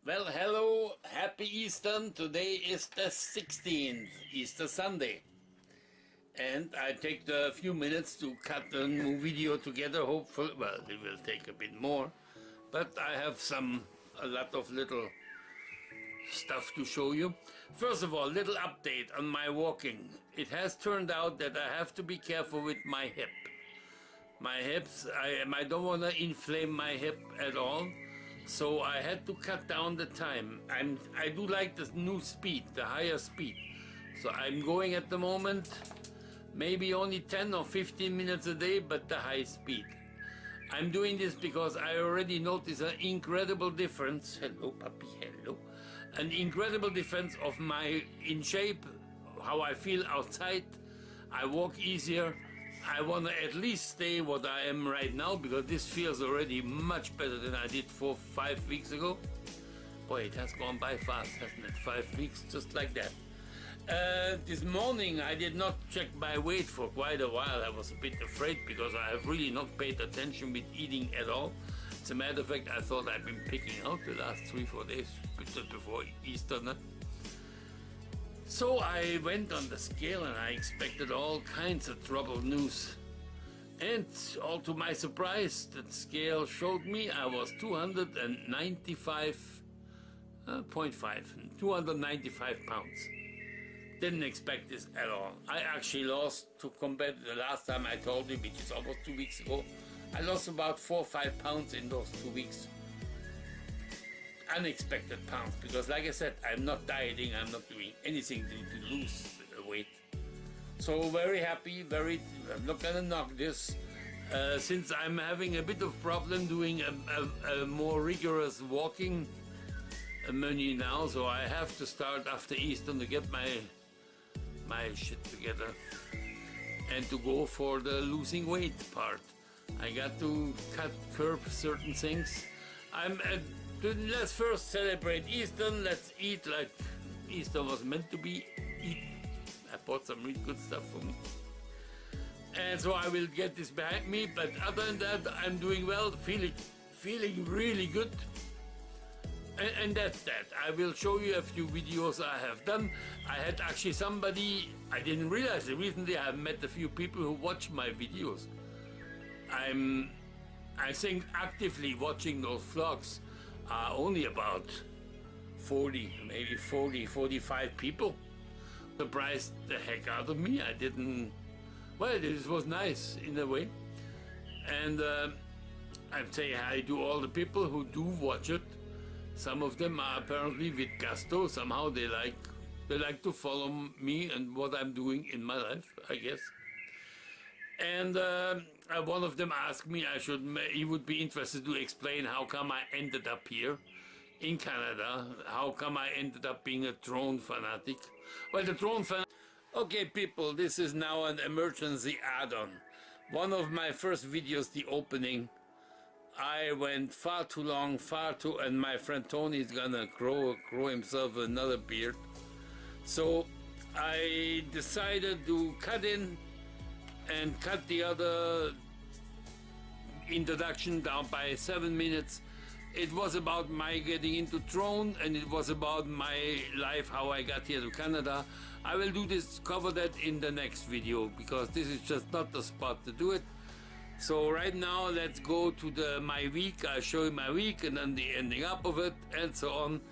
Well, hello, happy Easter. Today is the 16th, Easter Sunday. And I take a few minutes to cut the new video together, hopefully. Well, it will take a bit more. But I have a lot of little stuff to show you. First of all, little update on my walking. It has turned out that I have to be careful with my hip. My hips, I don't want to inflame my hip at all. So I had to cut down the time. I do like the new speed, the higher speed. So I'm going at the moment, maybe only 10 or 15 minutes a day, but the high speed. I'm doing this because I already noticed an incredible difference. Hello, puppy, hello. An incredible difference of my in shape, how I feel outside. I walk easier. I want to at least stay what I am right now, because this feels already much better than I did 4 or 5 weeks ago. Boy, it has gone by fast, hasn't it? 5 weeks, just like that. This morning I did not check my weight for quite a while. I was a bit afraid because I have really not paid attention with eating at all. As a matter of fact, I thought I'd been picking out the last 3-4 days just before Easter. So I went on the scale and I expected all kinds of troubled news. And all to my surprise, the scale showed me I was 295.5, 295 pounds. Didn't expect this at all. I actually lost, to compare to the last time I told you, which is almost 2 weeks ago, I lost about 4 or 5 pounds in those 2 weeks. Unexpected pounds, because like I said, I'm not dieting, I'm not doing anything to lose weight. So very happy, I'm not gonna knock this. Since I'm having a bit of problem doing a more rigorous walking menu now, so I have to start after Easter to get my shit together and to go for the losing weight part. I got to curb certain things. Let's first celebrate Easter. Let's eat like Easter was meant to be eaten. I bought some really good stuff for me. And so I will get this behind me, but other than that, I'm doing well, feeling really good. And that's that. I will show you a few videos I have done. I had actually somebody, I didn't realize it, recently I have met a few people who watch my videos. I think actively watching those vlogs are only about 40, maybe 45 people. Surprised the heck out of me. Well, this was nice in a way. And I'd say hi to all the people who do watch it. Some of them are apparently with gusto. Somehow they like to follow me and what I'm doing in my life, I guess. And one of them asked me he would be interested to explain how come I ended up here in Canada, how come I ended up being a drone fanatic. Well, the drone fanatic... Okay, people, this is now an emergency add-on. One of my first videos, the opening, I went far too long, and my friend Tony is gonna grow himself another beard. So I decided to cut in and cut the other introduction down by 7 minutes. It was about my getting into drone, and it was about my life, how I got here to Canada. I will cover that in the next video, because this is just not the spot to do it. So right now, let's go to my week. I'll show you my week and then the ending up of it and so on.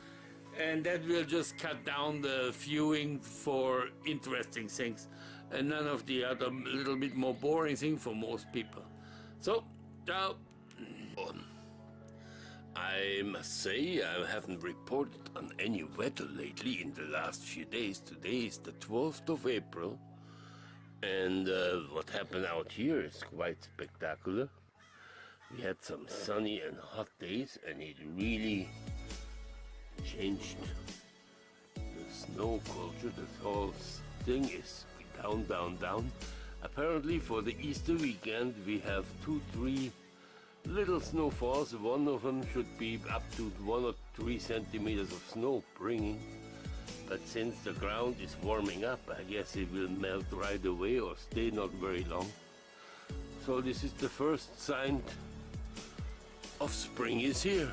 And that will just cut down the viewing for interesting things and none of the other little bit more boring thing for most people. So, ciao. I must say I haven't reported on any weather lately in the last few days. Today is the 12th of April. And what happened out here is quite spectacular. We had some sunny and hot days, and it really changed the snow culture. This whole thing is down, down, down. Apparently for the Easter weekend we have 2-3 little snowfalls. One of them should be up to 1 or 3 centimeters of snow bringing. But since the ground is warming up, I guess it will melt right away or stay not very long. So this is the first sign of spring is here.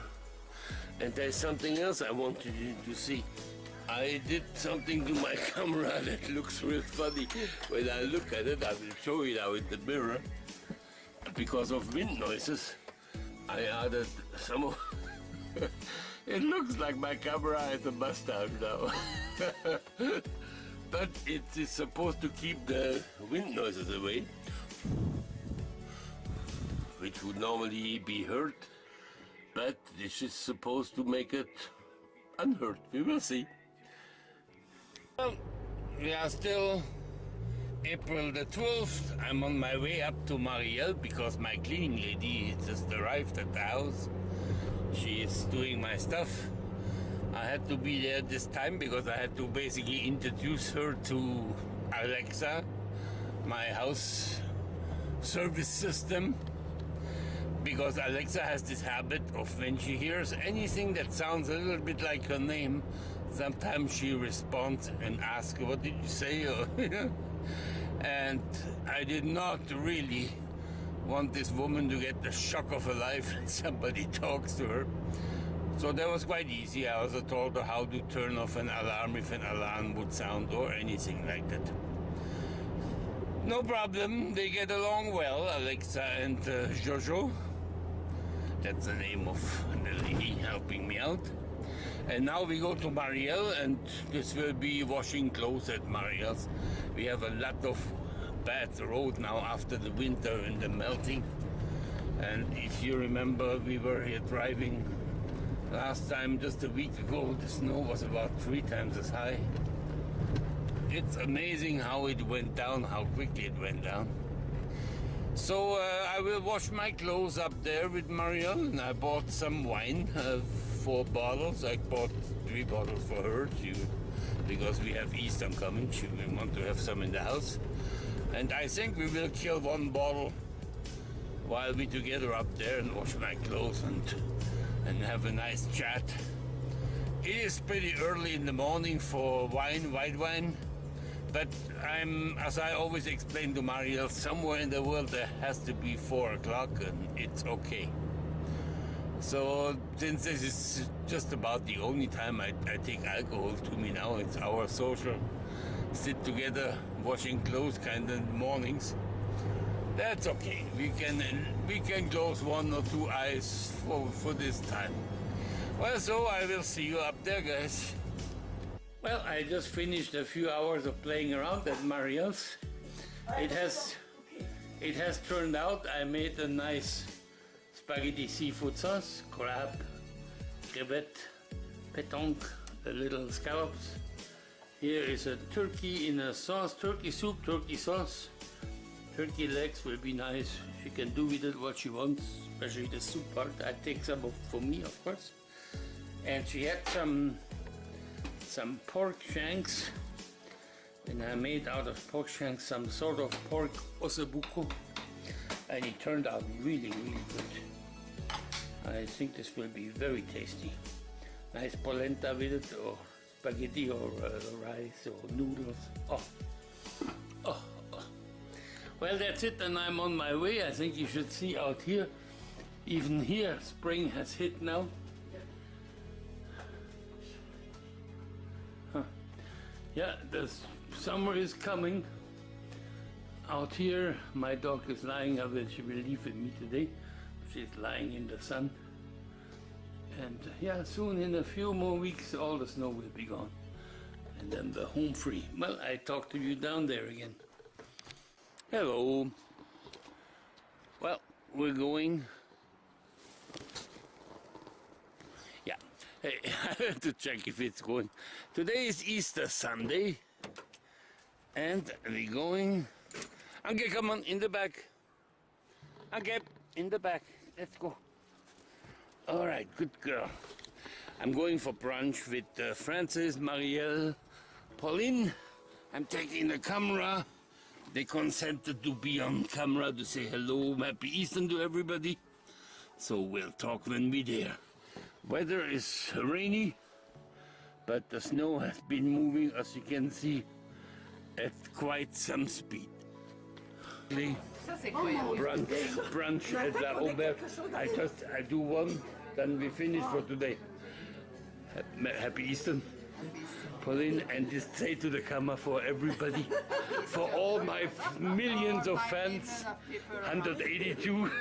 And there's something else I wanted you to see. I did something to my camera that looks real funny. When I look at it, I will show you now in the mirror. Because of wind noises, I added some of... It looks like my camera has a mustache now. But it is supposed to keep the wind noises away, which would normally be heard. But this is supposed to make it unheard. We will see. Well, we are still April the 12th. I'm on my way up to Marielle because my cleaning lady just arrived at the house. She is doing my stuff. I had to be there this time because I had to basically introduce her to Alexa, my house service system. Because Alexa has this habit of when she hears anything that sounds a little bit like her name, sometimes she responds and asks, what did you say? And I did not really want this woman to get the shock of her life when somebody talks to her. So that was quite easy. I also told her how to turn off an alarm if an alarm would sound or anything like that. No problem, they get along well, Alexa and Jojo. That's the name of the lady helping me out. And now we go to Marielle, and this will be washing clothes at Marielle's. We have a lot of bad road now after the winter and the melting. And if you remember, we were here driving last time, just a week ago. The snow was about 3 times as high. It's amazing how it went down, how quickly it went down. So I will wash my clothes up there with Marielle, and I bought some wine, 4 bottles. I bought 3 bottles for her, because we have Easter coming. We want to have some in the house. And I think we will kill 1 bottle while we together up there and wash my clothes and have a nice chat. It is pretty early in the morning for wine, white wine. But as I always explain to Marielle, somewhere in the world there has to be 4 o'clock and it's okay. So since this is just about the only time I take alcohol to me now, it's our social sit together, washing clothes kind of mornings. That's okay. We can close 1 or 2 eyes for this time. Well, so I will see you up there, guys. Well, I just finished a few hours of playing around at Marielle's. It has turned out. I made a nice spaghetti seafood sauce, crab, crevette, pétanque, a little scallops. Here is a turkey in a sauce, turkey soup, turkey sauce. Turkey legs will be nice. She can do with it what she wants, especially the soup part. I take some for me, of course. And she had some pork shanks, and I made out of pork shanks some sort of pork ossobuco, and it turned out really, really good. I think this will be very tasty. Nice polenta with it, or spaghetti, or rice, or noodles. Oh. Well, that's it, and I'm on my way. I think you should see out here, even here, spring has hit now. Yeah, the summer is coming. Out here, my dog is lying. She will leave with me today. She's lying in the sun. And yeah, soon, in a few more weeks, all the snow will be gone. And then the home free. Well, I talk to you down there again. Hello. Well, we're going. Yeah, hey, I have to check if it's going. Today is Easter Sunday, and we're going. Anke, come on, in the back. Anke, in the back. Let's go. All right, good girl. I'm going for brunch with Francis, Marielle, Pauline. I'm taking the camera. They consented to be on camera to say hello, happy Easter to everybody. So we'll talk when we're there. Weather is rainy, but the snow has been moving, as you can see, at quite some speed. Brunch at La Aubert. I do one Then we finish for today. Happy Easter, Pauline, and just say to the camera for everybody, for all my millions of fans, 182.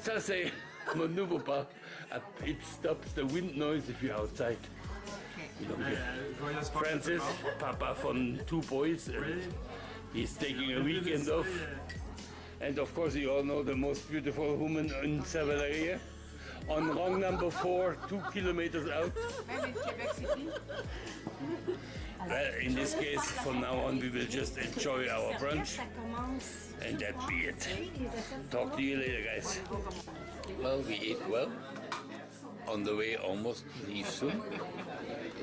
Ça c'est mon nouveau pas. It stops the wind noise if you're outside. You don't get. Francis, Papa from 2 boys, and he's taking a weekend off. And of course you all know the most beautiful woman in Savalaria. On rung number 4, 2 kilometers out. Well, in this case, from now on, we will just enjoy our brunch. And that be it. Talk to you later, guys. Well, we ate well. On the way, almost leave soon.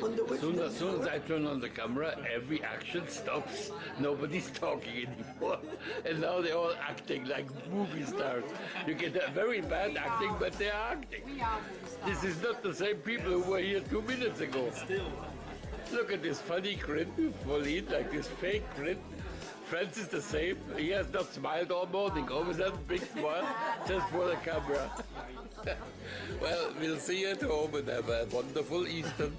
As soon as I turn on the camera, every action stops. Nobody's talking anymore. And now they're all acting like movie stars. You get a very bad acting, but they're acting. This is not the same people who were here 2 minutes ago. Look at this funny grin, Pauline, like this fake grin. Francis the same. He has not smiled all morning. All of a sudden, big smile just for the camera. Well, we'll see you at home and have a wonderful Easter.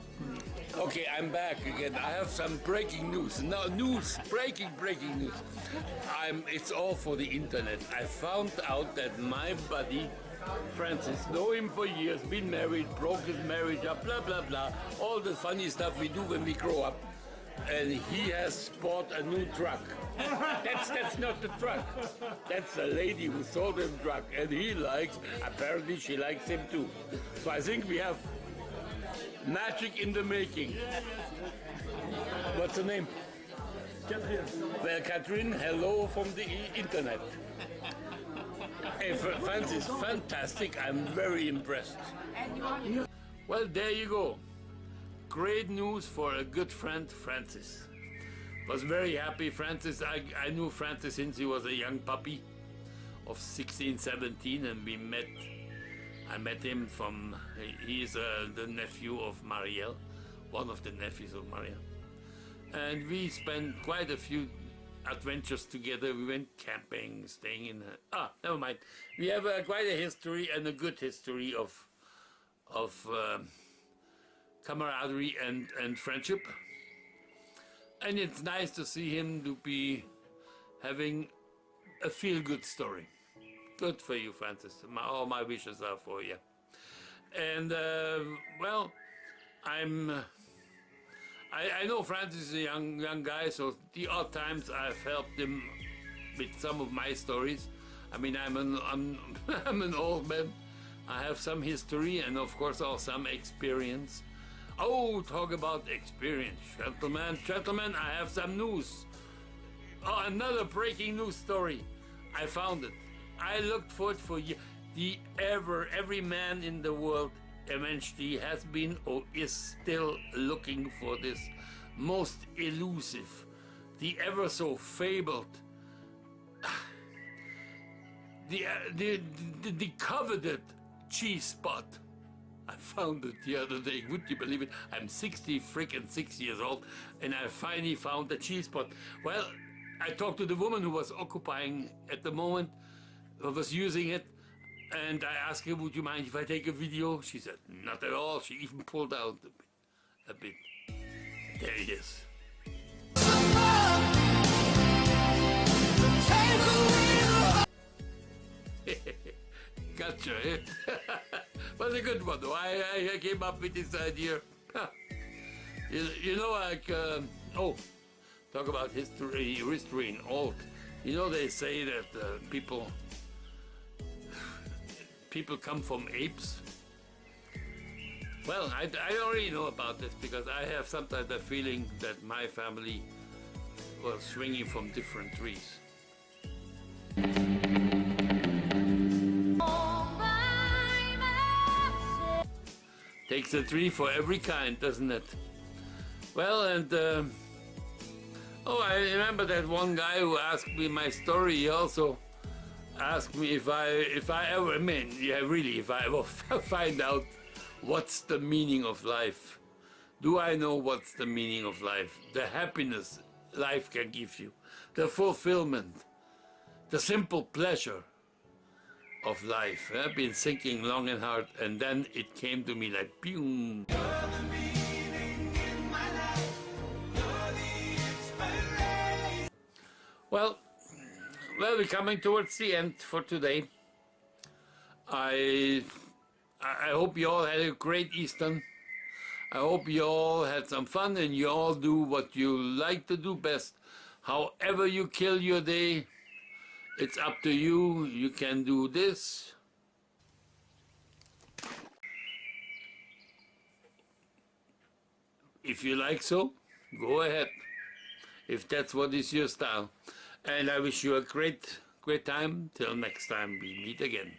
Okay, I'm back again. I have some breaking news. No, breaking news. It's all for the internet. I found out that my buddy, Francis, know him for years, been married, broke his marriage up, blah, blah, blah. All the funny stuff we do when we grow up. And he has bought a new truck. That's not the truck. That's the lady who sold him the truck. And he likes, apparently she likes him too. So I think we have magic in the making. What's her name? Catherine. Well, Catherine, hello from the internet. Hey, Francis, fantastic. I'm very impressed. Well, there you go. Great news for a good friend, Francis. Was very happy. Francis, I knew Francis since he was a young puppy of 16, 17, and I met him from, he's the nephew of Marielle, one of the nephews of Marielle. And we spent quite a few adventures together. We went camping, staying in never mind. We have quite a history, and a good history of camaraderie and friendship. And it's nice to see him to be having a feel-good story. Good for you, Francis. All my wishes are for you. And well, I know Francis is a young guy, so the odd times I've helped him with some of my stories. I mean, I'm an old man. I have some history and of course also some experience. Oh, talk about experience, gentlemen, I have some news. Oh, another breaking news story. I found it. I looked for it for years. Every man in the world eventually has been or is still looking for this most elusive, the ever so fabled, the coveted cheese spot. I found it the other day. Would you believe it? I'm 6 years old, and I finally found the cheese spot. Well, I talked to the woman who was occupying at the moment, who was using it, and I asked her, would you mind if I take a video? She said, not at all. She even pulled out a bit. There he is. Gotcha, eh? Was a good one, though. I came up with this idea. You know, like, oh, talk about history and old. You know, they say that people come from apes. Well, I already know about this because I have sometimes the feeling that my family was swinging from different trees. Takes a tree for every kind, doesn't it? Well, and oh, I remember that one guy who asked me my story. He also asked me if I ever, I mean, yeah, really, if I ever find out what's the meaning of life. Do I know what's the meaning of life? The happiness life can give you, the fulfillment, the simple pleasure. of life. I've been thinking long and hard, and then it came to me like, boom. Well, we're coming towards the end for today. I hope you all had a great Easter. I hope you all had some fun and you all do what you like to do best. However you kill your day, it's up to you. You can do this. If you like so, go ahead. If that's what is your style. And I wish you a great time. Till next time we meet again.